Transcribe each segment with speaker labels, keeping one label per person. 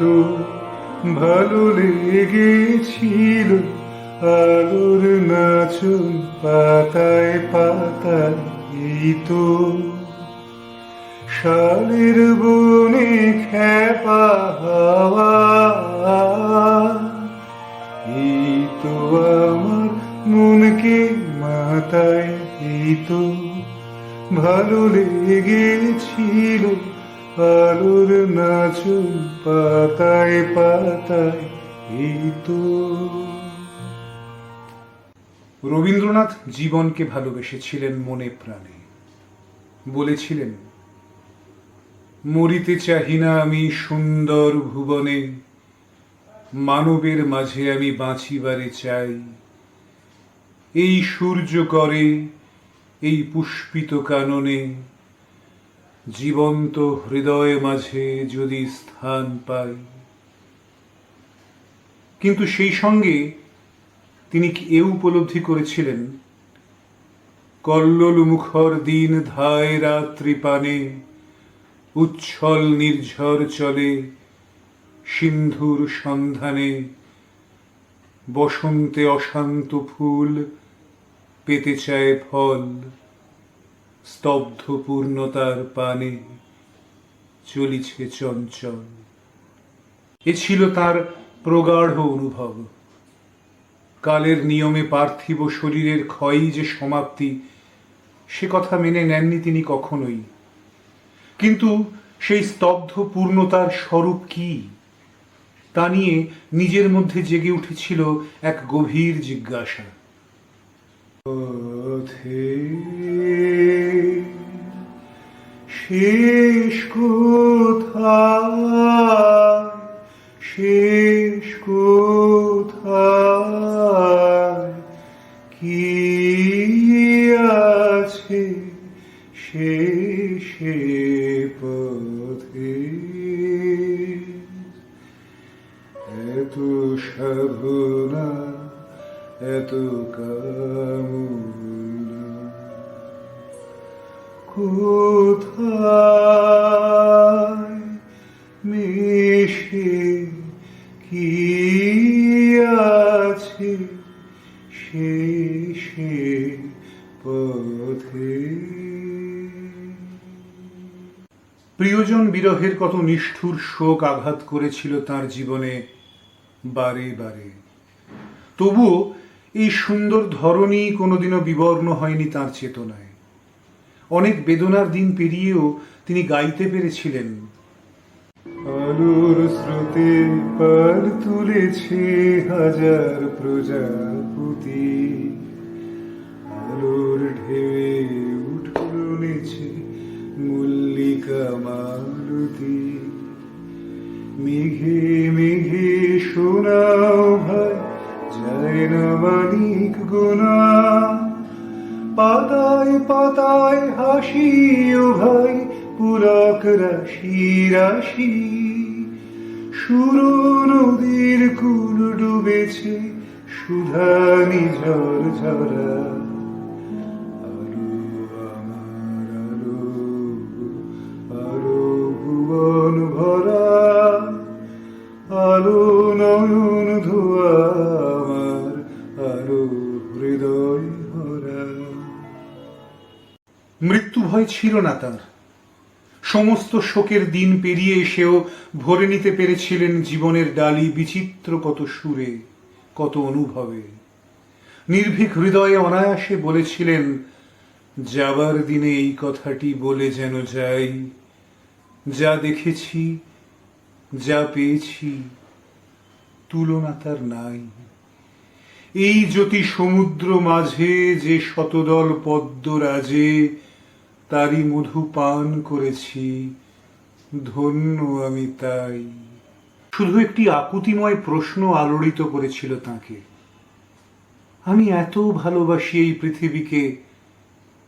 Speaker 1: তো ভালো লেগেছিল আলোর নাচন পাতায় পাতায়, এই তো শালের বনে খেপা হাওয়া, এই তো আমার মনকে মাতায়, এই তো ভালো লেগেছিল আলোর নাচন পাতায় পাতায়, এই তো। রবীন্দ্রনাথ জীবনকে ভালোবেসেছিলেন মনে প্রাণে। বলেছিলেন, মরিতে চাহি না আমি সুন্দর ভুবনে, মানবের মাঝে আমি বাঁচিবারে চাই। এই সূর্য করে এই পুষ্পিত কাননে, জীবন্ত হৃদয় মাঝে যদি স্থান পাই। কিন্তু সেই সঙ্গে তিনি কি এও উপলব্ধি করেছিলেন, কল্লোল মুখর দিন ধায় রাত্রি পানে, উচ্ছল নির্ঝর চলে সিন্ধুর সন্ধানে, বসন্তে অশান্ত ফুল পেতে চায় ফল, স্তব্ধ পূর্ণতার পানে চলিছে চঞ্চল। এ ছিল তার প্রগাঢ় অনুভব। কালের নিয়মে পার্থিব শরীরের ক্ষয়ই যে সমাপ্তি, সে কথা মেনে নেননি তিনি কখনোই। কিন্তু সেই স্তব্ধ পূর্ণতার স্বরূপ কি, তা নিয়ে নিজের মধ্যে জেগে উঠেছিল এক গভীর জিজ্ঞাসা। পথে শেষ কোথায়, শেষ কোথায়, কি আছে শেষে পথে, এত সাধনা এত কামনা, কোথায় মিশে কি আছে শেষে পথে। প্রিয়জন বিরহের কত নিষ্ঠুর শোক আঘাত করেছিল তার জীবনে বারে বারে, তবুও এই সুন্দর ধরনী কোনোদিনও বিবর্ণ হয়নি তার চেতনায়। অনেক বেদনার দিন পেরিয়েও তিনি গাইতে পেরেছিলেন, আলোর স্রোতে পার তুলেছে হাজার প্রজাপতি, আলোর ঢেউয়ে উঠুনেছে মল্লিকা মালতী, মেঘে মেঘে শোনাও ভাই যায় না মানিক গোনা, পাতায় পাতায় হাসিও ভাই পুলক রাশি রাশি, সুর নদীর কুল ডুবেছে সুধা নিঝর ঝরা, আলো আমার আলো, আলো ভুবন ভরা, আলো নয়ন ধোয়া আমার, আলো হৃদয় ভরা। মৃত্যু ভয় ছিল না তার। সমস্ত শোকের দিন পেরিয়ে এসেও ভরে নিতে পেরেছিলেন জীবনের ডালি বিচিত্র কত সুরে, কত অনুভবে। নির্ভীক হৃদয়ে অনায়াসে বলেছিলেন, যাবার দিনে এই কথাটি বলে যেন যাই, যা দেখেছি যা পেয়েছি তুলনা তার নাই। এই জ্যোতি সমুদ্র মাঝে যে শতদল পদ্ম রাজে, তারই মধু পান করেছি, ধন্য আমি তাই। শুধু একটি আকুতিময় প্রশ্ন আলোড়িত করেছিল তাকে, আমি এত ভালোবাসি এই পৃথিবীকে,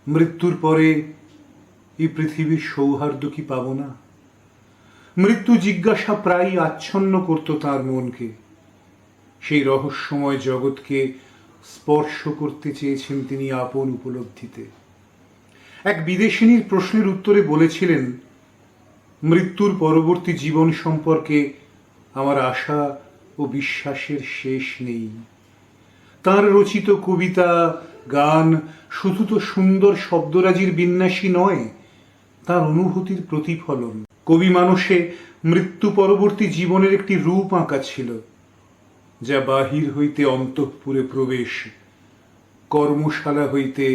Speaker 1: মৃত্যুর পরে এই পৃথিবীর সৌহার্দ্য কি পাব না? মৃত্যু জিজ্ঞাসা প্রায় আচ্ছন্ন করত তার মনকে। সেই রহস্যময় জগৎকে স্পর্শ করতে চেয়েছেন তিনি আপন উপলব্ধিতে। এক বিদেশিনীর প্রশ্নের উত্তরে বলেছিলেন, মৃত্যুর পরবর্তী জীবন সম্পর্কে আমার আশা ও বিশ্বাসের শেষ নেই। তাঁর রচিত কবিতা গান শুধু তো সুন্দর শব্দরাজির বিন্যাসই নয়, তার অনুভূতির প্রতিফলন। কবি মানুষে মৃত্যু পরবর্তী জীবনের একটি রূপ আঁকা ছিল, যা বাহির হইতে অন্তঃপুরে প্রবেশ, কর্মশালা হইতে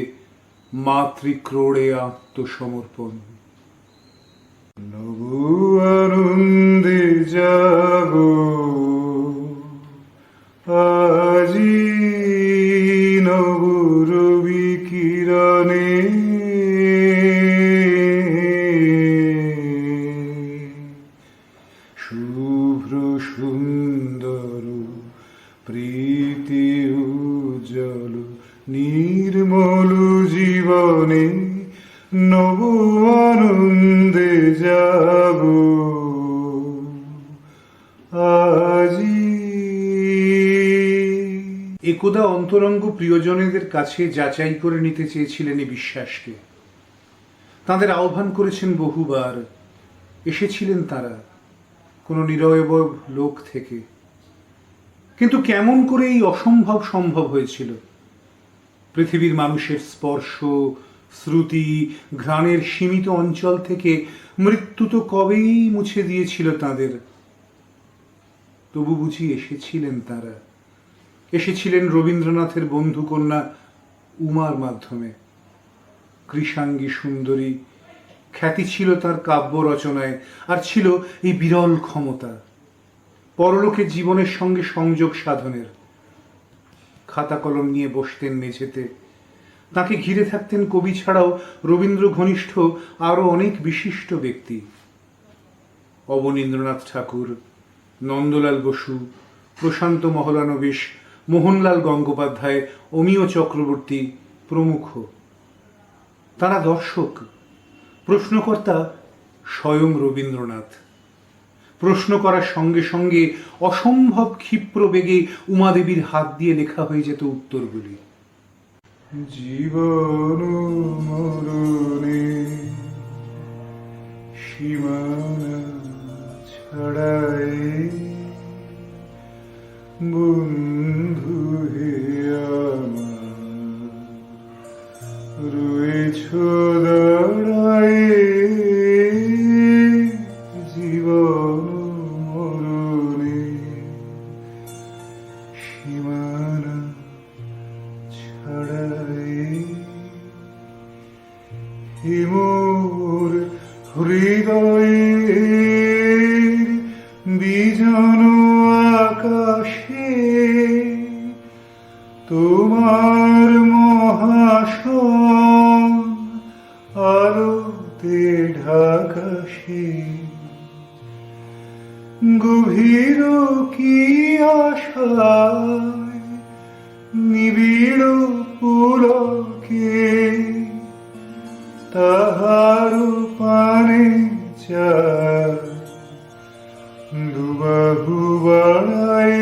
Speaker 1: মাতৃক্রোড়ে আত্মসমর্পণ। নবু আনন্দে জাগো আজি, নবু রবি কিরণে শুভ্র সুন্দর প্রীতি উজ্জ্বল নির্মল জীবনে নব আনন্দে জাগো আজি। একদা অন্তরঙ্গ প্রিয়জনেদের কাছে যাচাই করে নিতে চেয়েছিলেন এই বিশ্বাসকে। তাদের আহ্বান করেছেন বহুবার, এসেছিলেন তারা কোনো নিরবয়ব লোক থেকে। কিন্তু কেমন করে এই অসম্ভব সম্ভব হয়েছিল? পৃথিবীর মানুষের স্পর্শ, শ্রুতি, ঘ্রাণের সীমিত অঞ্চল থেকে মৃত্যু তো কবেই মুছে দিয়েছিল তাদের। তবু বুঝি এসেছিলেন তারা, এসেছিলেন রবীন্দ্রনাথের বন্ধুকন্যা উমার মাধ্যমে। কৃষাঙ্গী সুন্দরী খ্যাতি ছিল তার কাব্য রচনায়, আর ছিল এই বিরল ক্ষমতা পরলোকের জীবনের সঙ্গে সংযোগ সাধনের। খাতা কলম নিয়ে বসতেন মেঝেতে, তাকে ঘিরে থাকতেন কবি ছাড়াও রবীন্দ্র ঘনিষ্ঠ আরো অনেক বিশিষ্ট ব্যক্তি, অবনীন্দ্রনাথ ঠাকুর, নন্দলাল বসু, প্রশান্ত মহলানবিশ, মোহনলাল গঙ্গোপাধ্যায়, অমিয় চক্রবর্তী প্রমুখ। তারা দর্শক, প্রশ্নকর্তা স্বয়ং রবীন্দ্রনাথ। প্রশ্ন করার সঙ্গে সঙ্গে অসম্ভব ক্ষিপ্র বেগে উমাদেবীর হাত দিয়ে লেখা হয়ে যেত উত্তরগুলি। জীবন মরণে সীমানা ছাড়ায় বন্ধু হে আমার রয়েছ দাঁড়ায়। জীবন মরণে সীমানা ছাড়ায় মোর হৃদয়ের বিজন আকাশে তোমার মহাশন আলোতে ঢাকাশে। গভীর কি আশায় নিবিড় পুলকে তাহার পানে চায় দুবাহু বাড়ায়।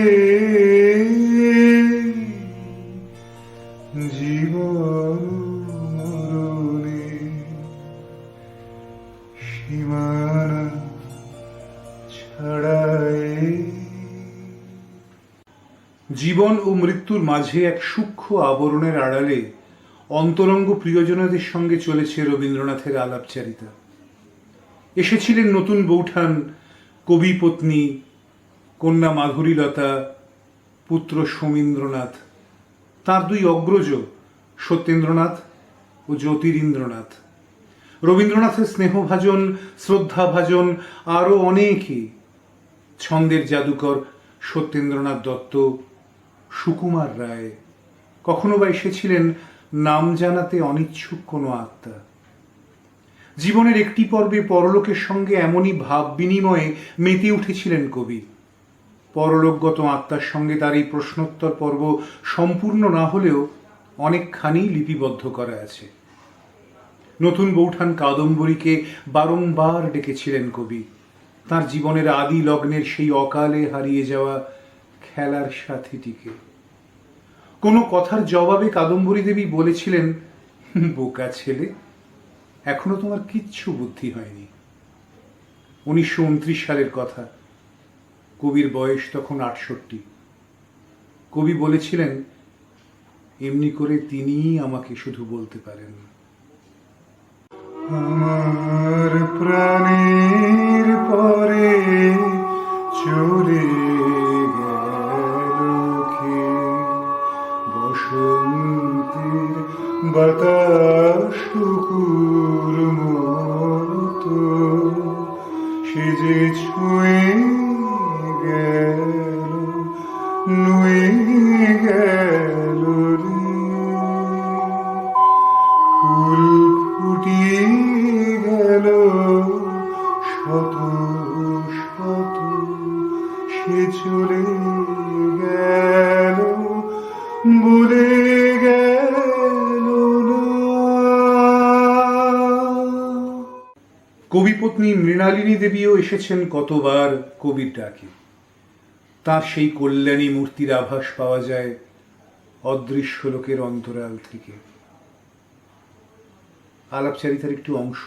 Speaker 1: জীবন মরণে সীমানা ছাড়ায়। জীবন ও মৃত্যুর মাঝে এক সূক্ষ্ম আবরণের আড়ালে অন্তরঙ্গ প্রিয়জনদের সঙ্গে চলেছে রবীন্দ্রনাথের আলাপচারিতা। এসেছিলেন নতুন বৌঠান কবি পত্নী কন্যা মাধুরীলতা, পুত্র সমীন্দ্রনাথ, তার দুই অগ্রজ সত্যেন্দ্রনাথ ও জ্যোতিরিন্দ্রনাথ, রবীন্দ্রনাথের স্নেহভাজন, শ্রদ্ধাভাজন আরও অনেকেই, ছন্দের জাদুকর সত্যেন্দ্রনাথ দত্ত, সুকুমার রায়, কখনো বা এসেছিলেন নাম জানাতে অনিচ্ছুক কোনো আত্মা। জীবনের একটি পর্বে পরলোকের সঙ্গে এমনই ভাব বিনিময়ে মেতে উঠেছিলেন কবি। পরলোকগত আত্মার সঙ্গে তার এই প্রশ্নোত্তর পর্ব সম্পূর্ণ না হলেও অনেকখানি লিপিবদ্ধ করা আছে। নতুন বৌঠান কাদম্বরীকে বারংবার ডেকেছিলেন কবি, তার জীবনের আদি লগ্নের সেই অকালে হারিয়ে যাওয়া খেলার সাথীটিকে। কোনো কথার জবাবে কাদম্বরী দেবী বলেছিলেন, বোকা ছেলে, এখনো তোমার কিচ্ছু বুদ্ধি হয়নি। 1929 সালের কথা। কবির বয়স তখন ৬৮। কবি বলেছিলেন, এমনি করে তিনিই আমাকে শুধু বলতে পারেন, আমার প্রাণের পরে চলে গেল কে, বসন্তের বাতাস কুকুর মতো সে যে ছুঁয়ে গেল, নুয়ে গেল রে, ফুল ফুটিয়ে গেল শত শত, সে চলে গেল বলে গেল না। কবিপত্নী মৃণালিনী দেবীও এসেছেন কতবার কবির ডাকে। তার সেই কল্যাণী মূর্তির আভাস পাওয়া যায় অদৃশ্য লোকের অন্তরাল থেকে। আলাপচারিতার একটু অংশ।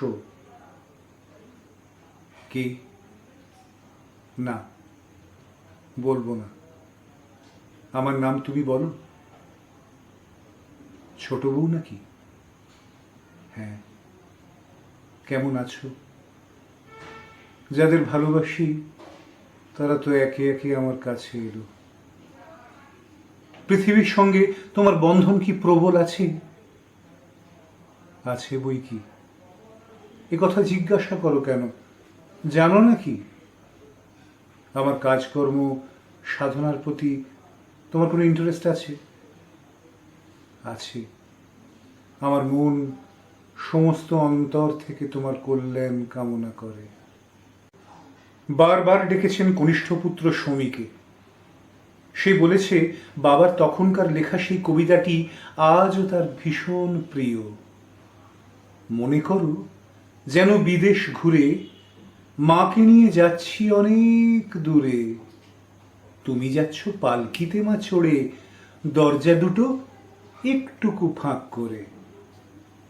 Speaker 1: কে? না, বলবো না। আমার নাম তুমি বলো। ছোট বউ নাকি? হ্যাঁ। কেমন আছো? যাদের ভালোবাসি তারা তো একে একে আমার কাছে এলো। পৃথিবীর সঙ্গে তোমার বন্ধন কি প্রবল আছে? আছে বই কি। এ কথা জিজ্ঞাসা করো কেন? জানো নাকি আমার কাজকর্ম সাধনার প্রতি তোমার কোনো ইন্টারেস্ট আছে? আছে। আমার মন সমস্ত অন্তর থেকে তোমার কল্যাণ কামনা করে। বারবার ডেকেছেন কনিষ্ঠ পুত্র সমীকে। সে বলেছে বাবার তখনকার লেখা সেই কবিতাটি আজও তার ভীষণ প্রিয়। মনে করো যেন বিদেশ ঘুরে মাকে নিয়ে যাচ্ছি অনেক দূরে, তুমি যাচ্ছ পালকিতে মা চড়ে, দরজা দুটো একটুকু ফাঁক করে।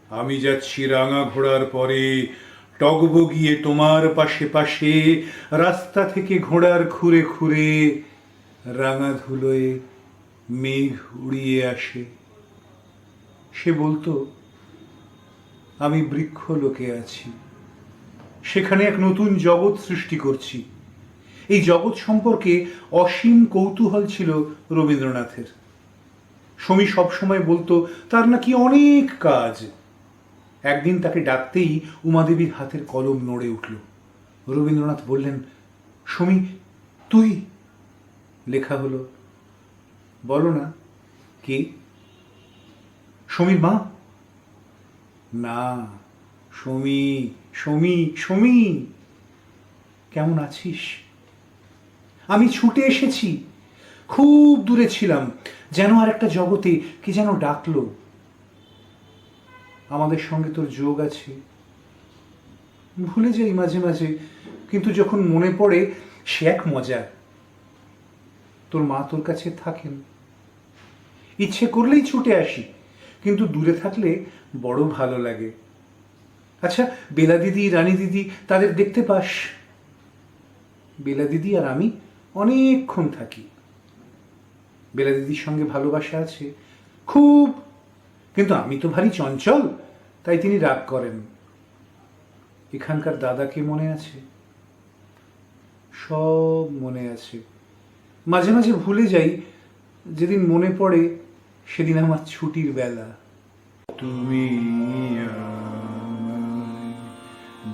Speaker 1: আমি যাচ্ছি রাঙা ঘোড়ার পরে, টগবগিয়ে তোমার পাশে পাশে, রাস্তা থেকে ঘোড়ার খুঁড়ে খুঁড়ে রাঙা ধুলোয় মেঘ উড়িয়ে আসে। সে বলতো আমি বৃক্ষ লোকে আছি, সেখানে এক নতুন জগৎ সৃষ্টি করছি। এই জগৎ সম্পর্কে অসীম কৌতূহল ছিল রবীন্দ্রনাথের। সমী সবসময় বলতো তার নাকি অনেক কাজ। একদিন তাকে ডাকতেই উমাদেবীর হাতের কলম নড়ে উঠল। রবীন্দ্রনাথ বললেন, সমী তুই? লেখা হলো, বলো না কে? সমীর মা? না, সমী সমী সমী। কেমন আছিস? আমি ছুটে এসেছি, খুব দূরে ছিলাম, যেন আর একটা জগতে কে যেন ডাকলো। আমাদের সঙ্গে তোর যোগ আছে, ভুলে যাই মাঝে মাঝে, কিন্তু যখন মনে পড়ে সে এক মজা। তোর মা তোর কাছে থাকেন, ইচ্ছে করলেই ছুটে আসি, কিন্তু দূরে থাকলে বড় ভালো লাগে। আচ্ছা, বেলা দিদি, রানী দিদি, তাদের দেখতে পাস? বেলা দিদি আর আমি অনেকক্ষণ থাকি। বেলা দিদির সঙ্গে ভালোবাসা আছে খুব, কিন্তু আমি তো ভারী চঞ্চল, তাই তিনি রাগ করেন। এখানকার দাদাকে মনে আছে? সব মনে আছে। মাঝে মাঝে ভুলে যাই, যেদিন মনে পড়ে সেদিন আমার ছুটির বেলা। তুমি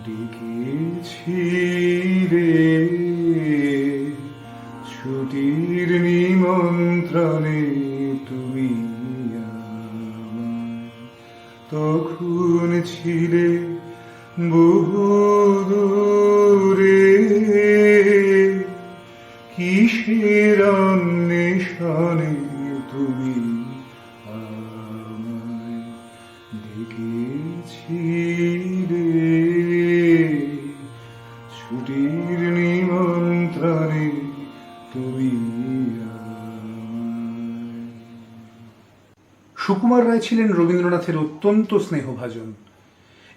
Speaker 1: ডেকেছিলে ছুটির নিমন্ত্রণে, তুমি তখন ছিলে বহু দূরে, কিসের অন্বেষণে তুমি আমায় ডেকেছিলে ছুটির নিমন্ত্রণে, তুমি। সুকুমার রায় ছিলেন রবীন্দ্রনাথের অত্যন্ত স্নেহভাজন।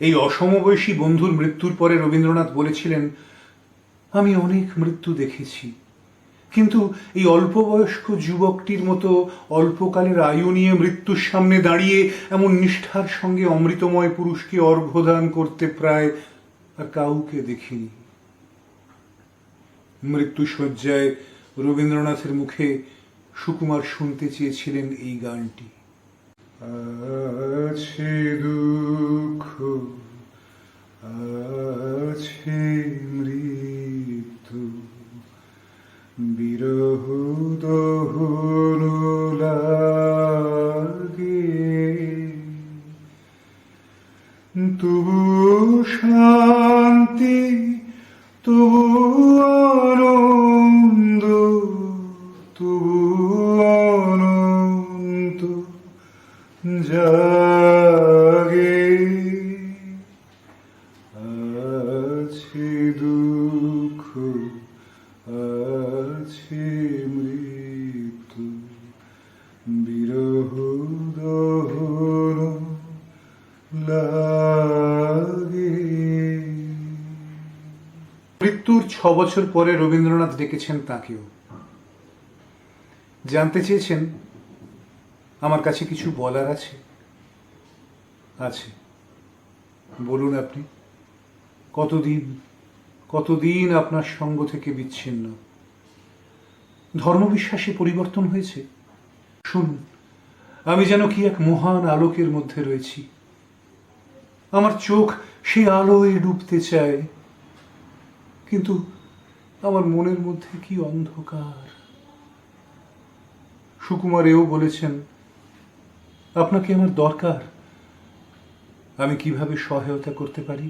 Speaker 1: এই অসমবয়সী বন্ধুর মৃত্যুর পরে রবীন্দ্রনাথ বলেছিলেন, আমি অনেক মৃত্যু দেখেছি, কিন্তু এই অল্প বয়স্ক যুবকটির মতো অল্পকালের আয়ু নিয়ে মৃত্যুর সামনে দাঁড়িয়ে এমন নিষ্ঠার সঙ্গে অমৃতময় পুরুষকে অর্ঘ্যদান করতে প্রায় আর কাউকে দেখিনি। মৃত্যুশয্যায় রবীন্দ্রনাথের মুখে সুকুমার শুনতে চেয়েছিলেন এই গানটি। আছে দুঃখ, আছে মৃত্যু, বিরহ দহন লাগে, তবু শান্তি, তবু আনন্দ, তবু অনন্ত জাগে। আছে দুঃখ, আছে মৃত্যু, বিরহ দহন লাগে। মৃত্যুর 6 বছর পরে রবীন্দ্রনাথ ডেকেছেন তাকেও। জানতে চেয়েছেন আমার কাছে কিছু বলার আছে। আছে, বলুন আপনি। কতদিন আপনার সঙ্গ থেকে বিচ্ছিন্ন। ধর্মবিশ্বাসে পরিবর্তন হয়েছে। শুনুন, আমি যেন কি এক মহান আলোকের মধ্যে রয়েছি। আমার চোখ সেই আলোয় ডুবতে চায়, কিন্তু আমার মনের মধ্যে কি অন্ধকার। সুকুমার এও বলেছেন, আপনাকে আমার দরকার। আমি কিভাবে সহায়তা করতে পারি?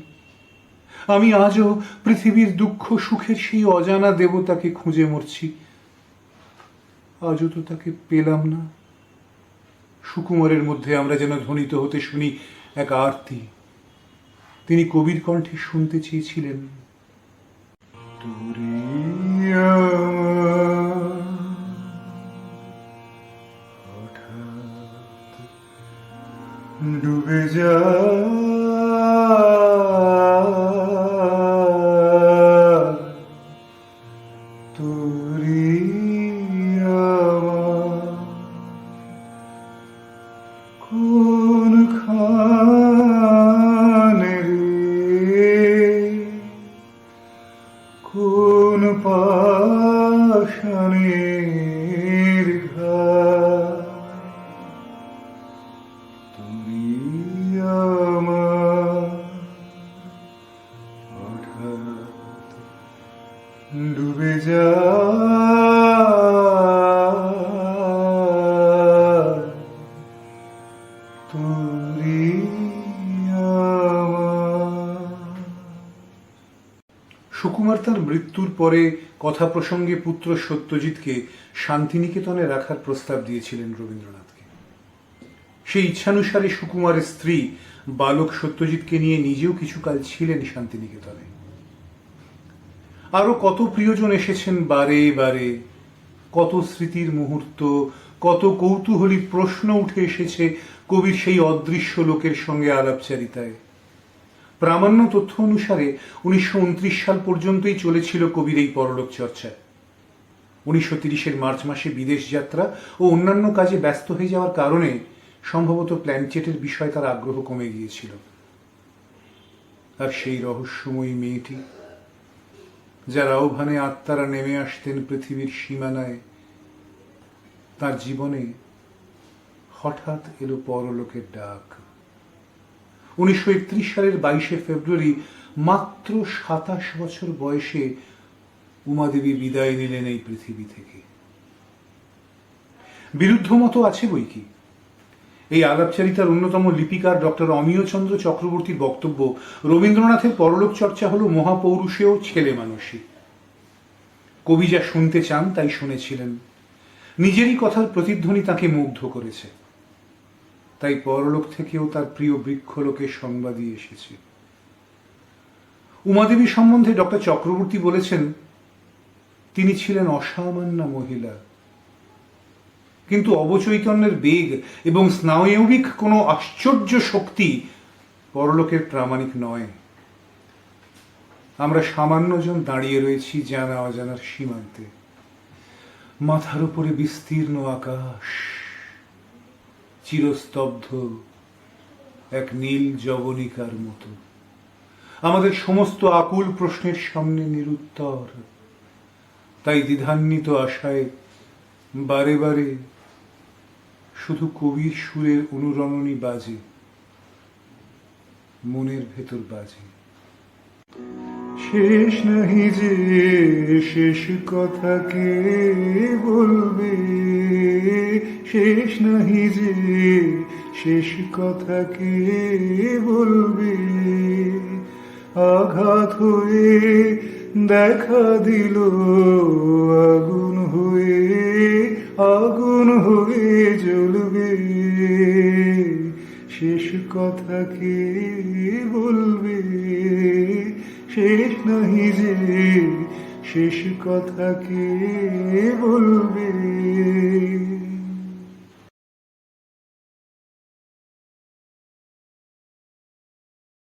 Speaker 1: আমি আজও পৃথিবীর দুঃখ সুখের সেই অজানা দেবতাকে খুঁজে মরছি। আজও তো তাকে পেলাম না। সুকুমারের মধ্যে আমরা যেন ধ্বনিত হতে শুনি এক আরতি। তিনি কবির কণ্ঠে শুনতে চেয়েছিলেন, হঠাৎ ডুবে যা কোন পাষাণের ঘায় তুমি আমার হঠাৎ ডুবে যা সুকুমার তার মৃত্যুর পরে কথা প্রসঙ্গে পুত্র সত্যজিৎকে শান্তিনিকেতনে রাখার প্রস্তাব দিয়েছিলেন রবীন্দ্রনাথকে। সেই ইচ্ছানুসারে সুকুমারের স্ত্রী বালক সত্যজিৎকে নিয়ে নিজেও কিছুকাল ছিলেন শান্তিনিকেতনে। আরো কত প্রিয়জন এসেছেন বারে বারে, কত স্মৃতির মুহূর্ত, কত কৌতূহলী প্রশ্ন উঠে এসেছে কবির সেই অদৃশ্য লোকের সঙ্গে আলাপচারিতায়। প্রামাণ্য তথ্য অনুসারে 1929 সাল পর্যন্তই চলেছিল কবির এই পরলোক চর্চা। 1930-এর মার্চ মাসে বিদেশ যাত্রা ও অন্যান্য কাজে ব্যস্ত হয়ে যাওয়ার কারণে সম্ভবত প্ল্যানচেটের বিষয়ে তার আগ্রহ কমে গিয়েছিল। আর সেই রহস্যময়ী মেয়েটি, যার আহ্বানে আত্মারা নেমে আসতেন পৃথিবীর সীমানায়, তার জীবনে হঠাৎ এলো পরলোকের ডাক। 1931 সালের 22শে ফেব্রুয়ারি মাত্র 27 বছর বয়সে উমাদেবী বিদায় নিলেন এই পৃথিবী থেকে। বিরুদ্ধ মত আছে বই কি। এই আলাপচারিতার অন্যতম লিপিকার ডক্টর অমিয়চন্দ্র চক্রবর্তীর বক্তব্য, রবীন্দ্রনাথের পরলোক চর্চা হলো মহাপৌরুষেও ছেলে মানুষই। কবি যা শুনতে চান তাই শুনেছিলেন। নিজেরই কথার প্রতিধ্বনি তাকে মুগ্ধ করেছে। তাই পরলোক থেকেও তার প্রিয় বৃক্ষলোকে সংবাদই এসেছে। উমাদেবী সম্বন্ধে ডক্টর চক্রবর্তী বলেছেন, তিনি ছিলেন অসামান্য মহিলা, কিন্তু অবচৈতন্যের বেগ এবং স্নায়বিক কোনো আশ্চর্য শক্তি পরলোকের প্রামাণিক নয়। আমরা সামান্যজন দাঁড়িয়ে রয়েছি জানা অজানার সীমান্তে। মাথার উপরে বিস্তীর্ণ আকাশ, চিরস্তব্ধ এক নীল জবনিকার মতো, আমাদের সমস্ত আকুল প্রশ্নের সামনে নিরুত্তর। তাই দ্বিধান্বিত আশায় বারে বারে শুধু কবির সুরের অনুরণনী বাজে, মনের ভেতর বাজে। শেষ নাহি যে শেষ কথা কে বলবে, শেষ নাহি যে শেষ কথা কে বলবে, আঘাত হয়ে দেখা দিল আগুন হয়ে, আগুন হয়ে জ্বলবে, শেষ কথা কে বলবে, শেষ নাহি যে শেষ কথা কে বলবে।